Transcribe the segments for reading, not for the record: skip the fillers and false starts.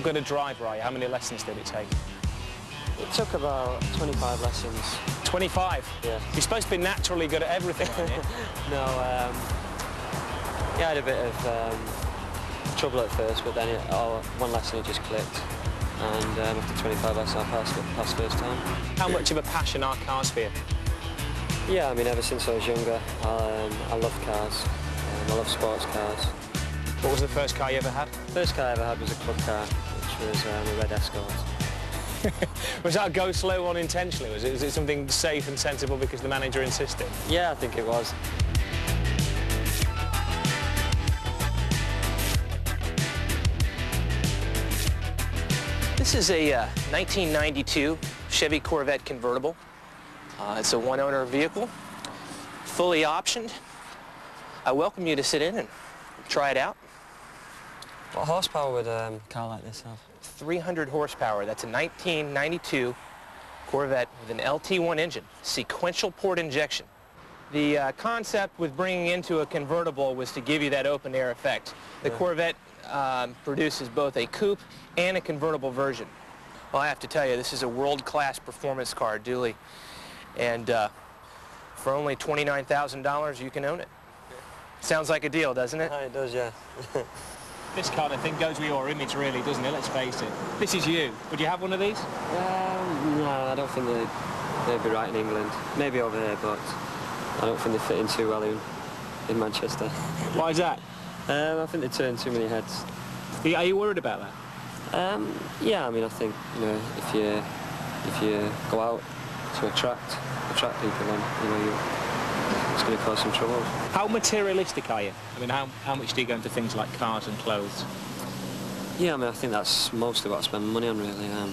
good a driver are you? How many lessons did it take? It took about 25 lessons. 25? Yeah. You're supposed to be naturally good at everything, aren't you? No, yeah, I had a bit of trouble at first, but then one lesson it just clicked. And after 25 lessons, I passed first time. How much of a passion are cars for you? Yeah, I mean, ever since I was younger, I love cars. I love sports cars. What was the first car you ever had? First car I ever had was a club car, which was a red Escort. Was that a go slow one intentionally? Was it something safe and sensible because the manager insisted? Yeah, I think it was. This is a 1992 Chevy Corvette convertible. It's a one-owner vehicle, fully optioned. I welcome you to sit in and try it out. What horsepower would a car like this have? 300 horsepower. That's a 1992 Corvette with an LT1 engine, sequential port injection. The concept with bringing into a convertible was to give you that open air effect. The Corvette produces both a coupe and a convertible version. Well, I have to tell you, this is a world-class performance car, duly. And for only $29,000, you can own it. Sounds like a deal, doesn't it? It does, yeah. This kind of thing goes with your image, really, doesn't it? Let's face it. This is you. Would you have one of these? No, I don't think they'd be right in England. Maybe over here, but I don't think they fit in too well in Manchester. Why is that? I think they turn too many heads. Are you worried about that? Yeah, I mean, I think, you know, if you go out to attract people, then, you know, it's going to cause some trouble. How materialistic are you? I mean, how much do you go into things like cars and clothes? Yeah, I mean, I think that's mostly what I spend money on, really. I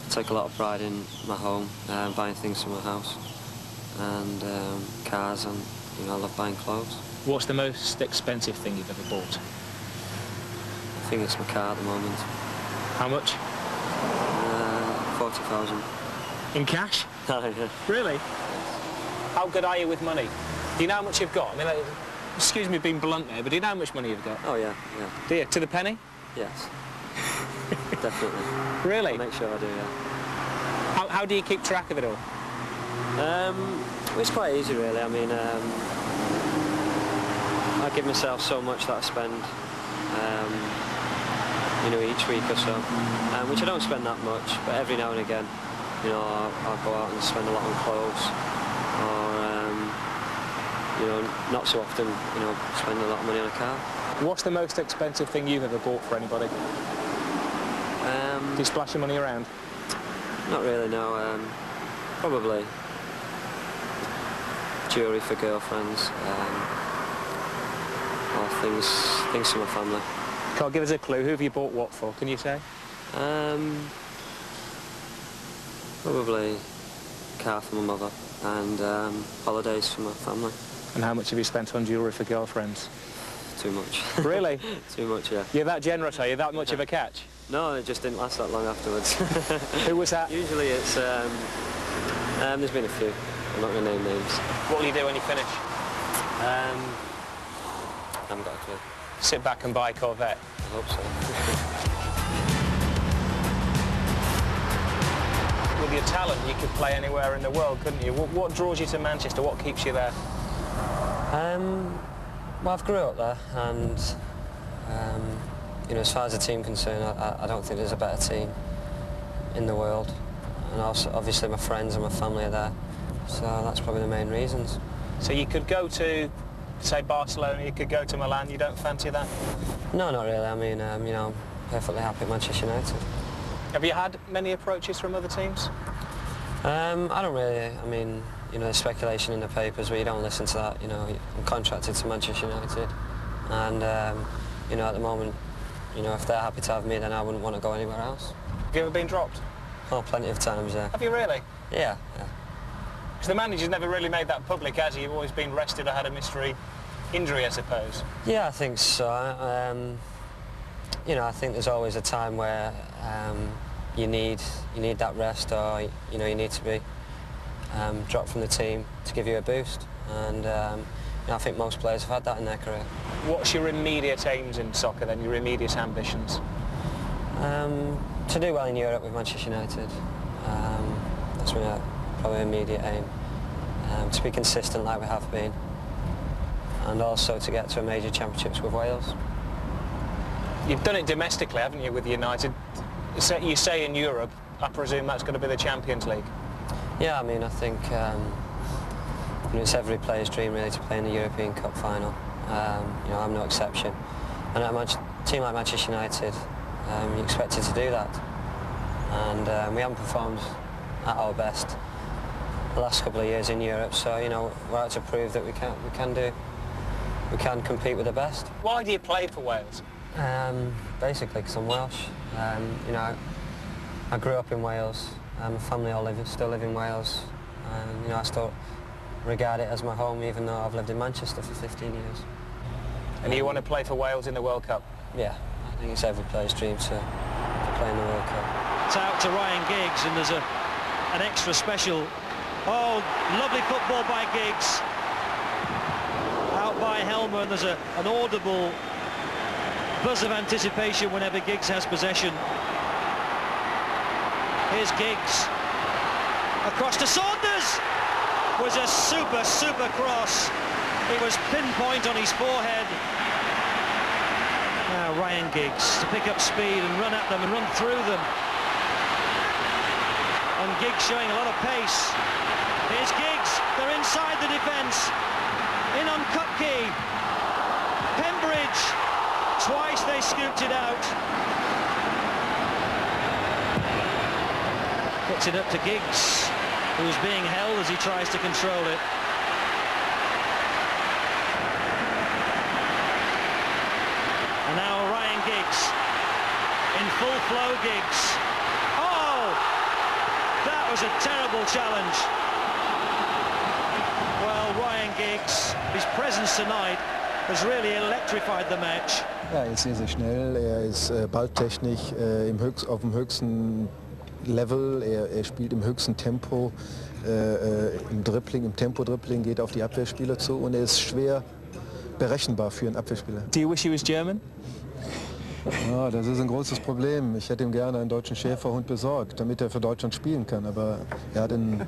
take a lot of pride in my home, buying things for my house, and cars, and, you know, I love buying clothes. What's the most expensive thing you've ever bought? I think it's my car at the moment. How much? 40,000. In cash? Yeah. Really? How good are you with money? Do you know how much you've got? I mean, excuse me being blunt there, but do you know how much money you've got? Oh, yeah, yeah. Do you? To the penny? Yes. Definitely. Really? I'll make sure I do, yeah. How do you keep track of it all? It's quite easy, really. I mean, I give myself so much that I spend, you know, each week or so, which I don't spend that much, but every now and again, you know, I'll go out and spend a lot on clothes, or, you know, not so often, you know, spend a lot of money on a car. What's the most expensive thing you've ever bought for anybody? Do you splash your money around? Not really, no. Probably jewellery for girlfriends, or things for my family. Can't give us a clue. Who have you bought what for? Can you say? Probably a car for my mother, and holidays for my family. And how much have you spent on jewellery for girlfriends? Too much. Really? Too much, yeah. You're that generous, are you? That much of a catch? No, it just didn't last that long afterwards. Who was that? Usually it's, there's been a few. I'm not going to name names. What will you do when you finish? I haven't got a clue. Sit back and buy a Corvette? I hope so. With your talent, you could play anywhere in the world, couldn't you? What draws you to Manchester? What keeps you there? Well, I've grew up there, and you know, as far as the team concerned, I don't think there's a better team in the world. And also, obviously, my friends and my family are there, so that's probably the main reasons. So you could go to, say, Barcelona, you could go to Milan, you don't fancy that? No, not really. I mean, you know, I'm perfectly happy at Manchester United. Have you had many approaches from other teams? I don't really. I mean, you know, there's speculation in the papers, but you don't listen to that. You know, I'm contracted to Manchester United, and you know, at the moment, you know, if they're happy to have me, then I wouldn't want to go anywhere else. Have you ever been dropped? Oh, plenty of times, yeah. Have you really? Yeah, yeah. Because the manager's never really made that public, has he? You've always been rested or had a mystery injury, I suppose. Yeah, I think so. You know, I think there's always a time where you need that rest, or you know, you need to be dropped from the team to give you a boost. And you know, I think most players have had that in their career. What's your immediate aims in soccer then? Your immediate ambitions? To do well in Europe with Manchester United. That's my probably immediate aim. To be consistent like we have been, and also to get to a major championships with Wales. You've done it domestically, haven't you, with United? You say in Europe, I presume that's going to be the Champions League? Yeah, I mean, I think it's every player's dream really to play in the European Cup final. I'm no exception. And at a team like Manchester United, you're expected to do that. And we haven't performed at our best the last couple of years in Europe, so we're out to prove that we can compete with the best. Why do you play for Wales? Basically because I'm Welsh. I grew up in Wales. My family all still live in Wales, and I still regard it as my home, even though I've lived in Manchester for 15 years. And you want to play for Wales in the World Cup? Yeah, I think it's every player's dream to play in the World Cup. It's out to Ryan Giggs, and there's an extra special. Oh, lovely football by Giggs. Out by Helmer, and there's an audible buzz of anticipation whenever Giggs has possession. Here's Giggs. Across to Saunders. Was a super cross. It was pinpoint on his forehead. Now Ryan Giggs to pick up speed and run at them and run through them. And Giggs showing a lot of pace. Here's Giggs. They're inside the defence. In on Kupke. Pembridge. Twice they scooped it out. Puts it up to Giggs, who's being held as he tries to control it. And now Ryan Giggs. In full flow, Giggs. Oh! That was a terrible challenge. Well, Ryan Giggs, his presence tonight has really electrified the match. Ja, er ist sehr schnell, er ist balltechnisch auf dem höchsten Level, er spielt im höchsten Tempo, im Dribbling, im Tempo-Dribbling, geht auf die Abwehrspieler zu und er ist schwer berechenbar für einen Abwehrspieler. Do you wish he was German? Ja, das ist ein großes Problem. Ich hätte ihm gerne einen deutschen Schäferhund besorgt, damit er für Deutschland spielen kann, aber er hat einen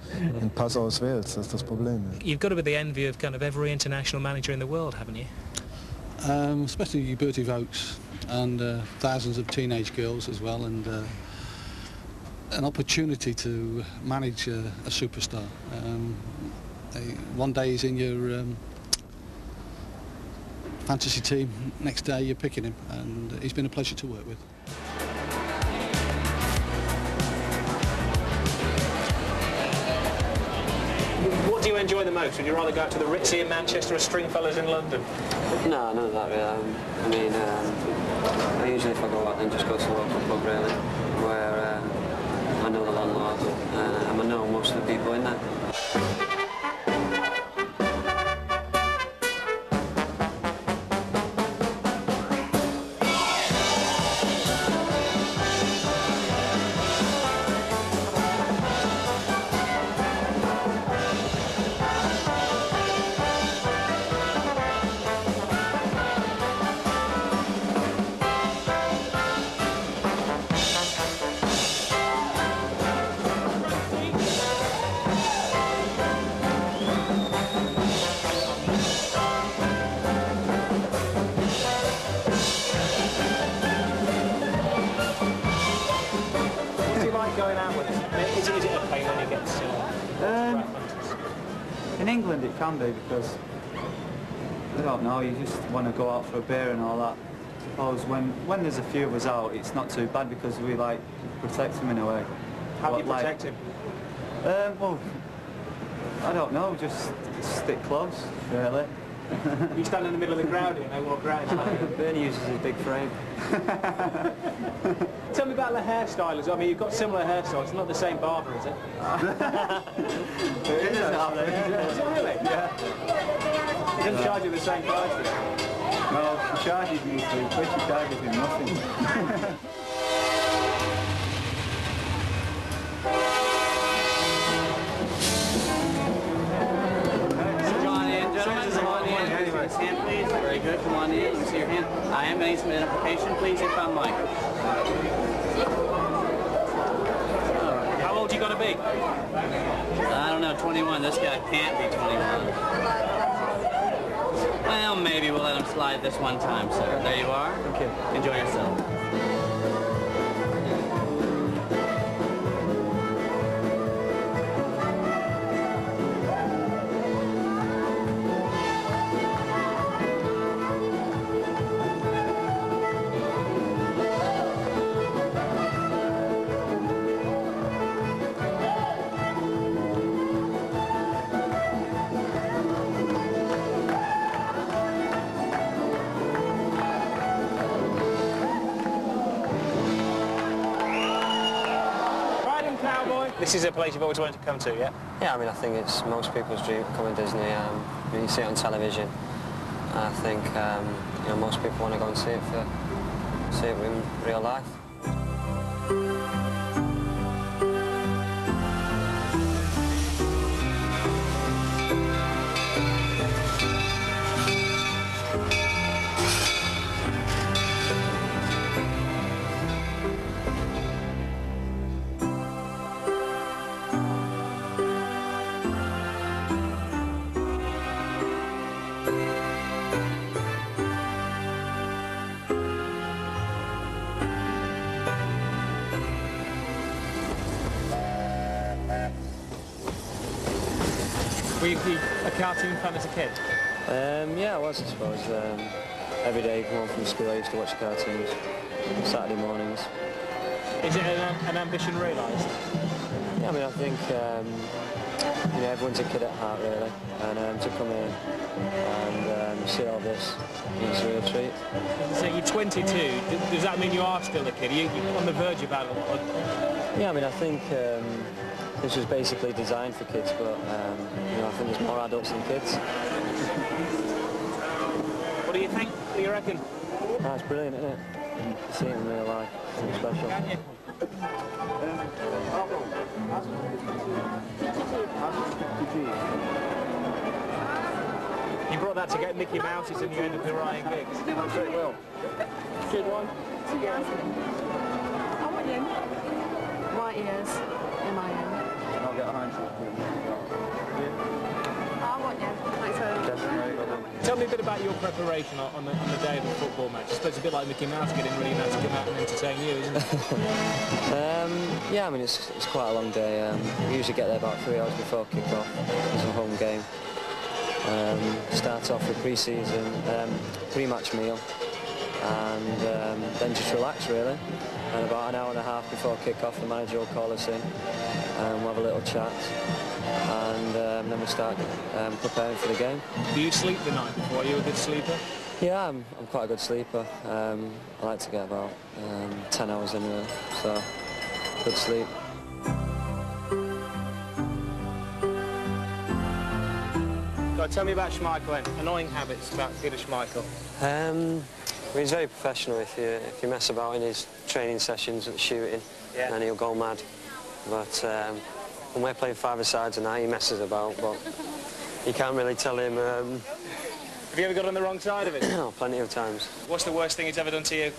Pass aus Wales, das ist das Problem. You've got to be the envy of kind of every international manager in the world, haven't you? Especially Bertie Vogts and thousands of teenage girls as well, and an opportunity to manage a superstar. One day he's in your fantasy team, next day you're picking him, and he's been a pleasure to work with. What do you enjoy the most? Would you rather go out to the Ritzy in Manchester or Stringfellows in London? No, none of that really. I usually if I go out then just go to the local pub really, where I know the landlord and I know most of the people in there. Going out with it? Is it a pain when you get in England it can be, because I don't know, you just want to go out for a beer and all that. I suppose when there's a few of us out, it's not too bad because we like protect him in a way. How do you protect him? Well, I don't know, just stick close, really. You stand in the middle of the crowd and they walk around. Bernie uses his big frame. Tell me about the hairstyle as well. I mean, you've got similar hairstyles. It's not the same barber, is it? It is actually. Is it really? Yeah. He doesn't charge you the same price, does he? No, she charges me £3, she charges him nothing. Stand, please. Very good. Come on in. Let me see your hand. I am going to need some identification, please, if I might. How old you got to be? I don't know, 21. This guy can't be 21. Well, maybe we'll let him slide this one time, sir. There you are. Okay. Enjoy yourself. This is a place you've always wanted to come to, yeah? Yeah, I mean, I think it's most people's dream to come to Disney. You see it on television. I think you know, most people want to go and see it in real life. Were you a cartoon fan as a kid? Yeah, I was, I suppose. Every day come home from school, I used to watch cartoons. Saturday mornings. Is it an ambition realised? Yeah, I mean, I think you know, everyone's a kid at heart, really, and to come here and see all this is a real treat. So you're 22. Does that mean you are still a kid? You're on the verge of adulthood? Yeah, I mean, I think this was basically designed for kids, but you know, I think there's more adults than kids. What do you think? What do you reckon? Oh, it's brilliant, isn't it? To see it in real life, it's special. Can you? You brought that to get Mickey Mouse's and you ended up with Ryan Giggs. I'm sure it will. Good one. I want you. White ears, M-I-N. I'll get a handshake. I want you. Thanks very much. Tell me a bit about your preparation on the day of the football match. I suppose it's a bit like Mickey Mouse getting ready now to come out and entertain you, isn't it? Yeah, I mean, it's quite a long day. We usually get there about 3 hours before kick-off. It's a home game. Start off with pre-season, pre-match meal, and then just relax, really. And about an hour and a half before kick-off, the manager will call us in, and we'll have a little chat, and then we'll start preparing for the game. Do you sleep the night before? Are you a good sleeper? Yeah, I'm quite a good sleeper. I like to get about 10 hours anyway, so good sleep. Tell me about Schmeichel then. Annoying habits about Peter Schmeichel. Well, he's very professional. If you mess about in his training sessions at shooting, then he'll go mad. But when we're playing five-a-sides and that, he messes about, but you can't really tell him. Have you ever got on the wrong side of it? Oh, plenty of times. What's the worst thing he's ever done to you?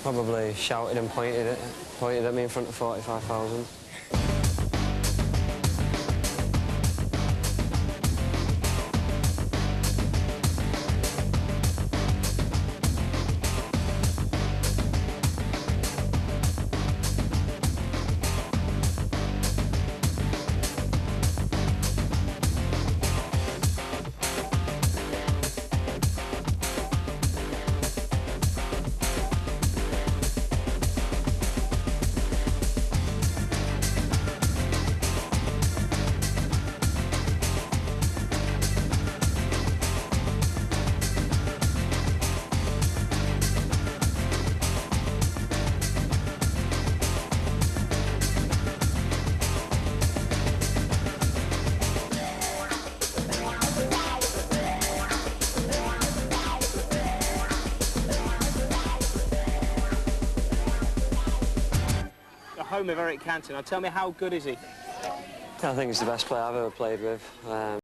Probably shouted and pointed at me in front of 45,000. Home of Eric Cantona. Now tell me, how good is he? I think he's the best player I've ever played with.